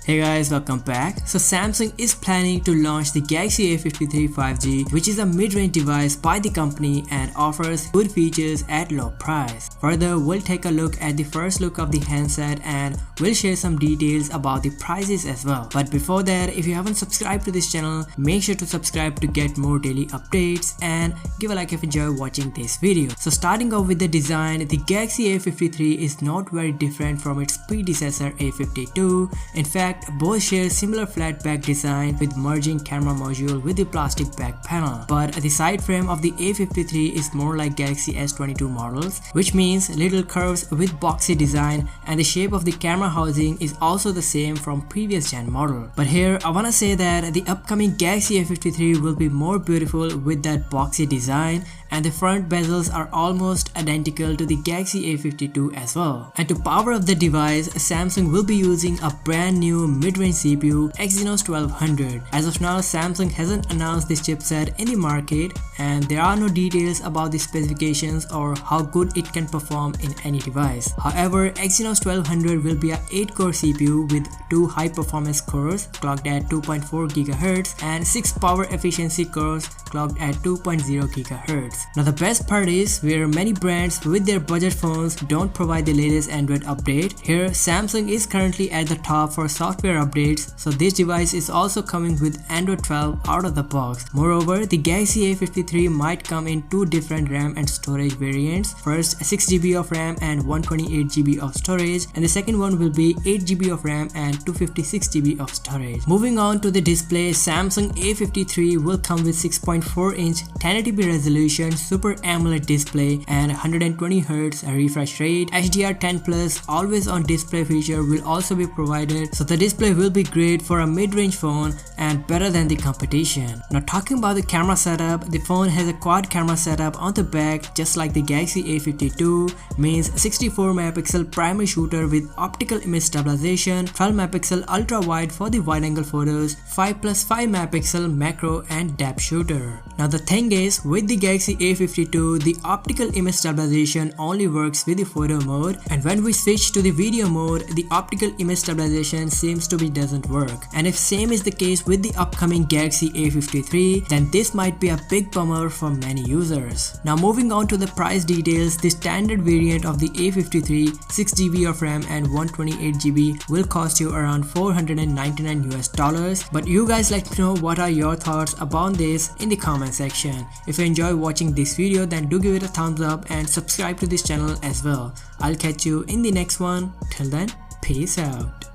Hey guys, welcome back. So Samsung is planning to launch the Galaxy A53 5G, which is a mid-range device by the company and offers good features at low price. Further, we'll take a look at the first look of the handset and we'll share some details about the prices as well. But before that, if you haven't subscribed to this channel, make sure to subscribe to get more daily updates and give a like if you enjoy watching this video. So starting off with the design, the Galaxy A53 is not very different from its predecessor A52. In fact, both share similar flat back design with merging camera module with the plastic back panel. But the side frame of the A53 is more like Galaxy S22 models, which means little curves with boxy design, and the shape of the camera housing is also the same from previous gen model. But here I wanna say that the upcoming Galaxy A53 will be more beautiful with that boxy design, and the front bezels are almost identical to the Galaxy A52 as well. And to power up the device, Samsung will be using a brand new mid-range CPU, Exynos 1200. As of now, Samsung hasn't announced this chipset in the market and there are no details about the specifications or how good it can perform in any device. However, Exynos 1200 will be a 8-core CPU with 2 high-performance cores clocked at 2.4 GHz and 6 power efficiency cores clocked at 2.0 GHz. Now the best part is where many brands with their budget phones don't provide the latest Android update. Here Samsung is currently at the top for software updates, so this device is also coming with Android 12 out of the box. Moreover, the Galaxy A53 might come in 2 different RAM and storage variants. First, 6GB of RAM and 128GB of storage, and the second one will be 8GB of RAM and 256GB of storage. Moving on to the display, Samsung A53 will come with 6.4-inch 1080p resolution Super AMOLED display and 120Hz refresh rate. HDR10+ always on display feature will also be provided, so the display will be great for a mid-range phone and better than the competition. Now talking about the camera setup, the phone has a quad camera setup on the back just like the Galaxy A52, means 64 megapixel primary shooter with optical image stabilization, 12 megapixel ultra wide for the wide angle photos, 5+5 megapixel macro and depth shooter. Now the thing is, with the Galaxy A52, the optical image stabilization only works with the photo mode, and when we switch to the video mode, the optical image stabilization seems to be doesn't work. And if same is the case with the upcoming Galaxy A53, then this might be a big bummer for many users. Now moving on to the price details, the standard variant of the A53, 6GB of RAM and 128GB will cost you around $499 but you guys let me know what are your thoughts about this in the comment section. If you enjoy watching this video, then do give it a thumbs up and subscribe to this channel as well. I'll catch you in the next one. Till then, peace out.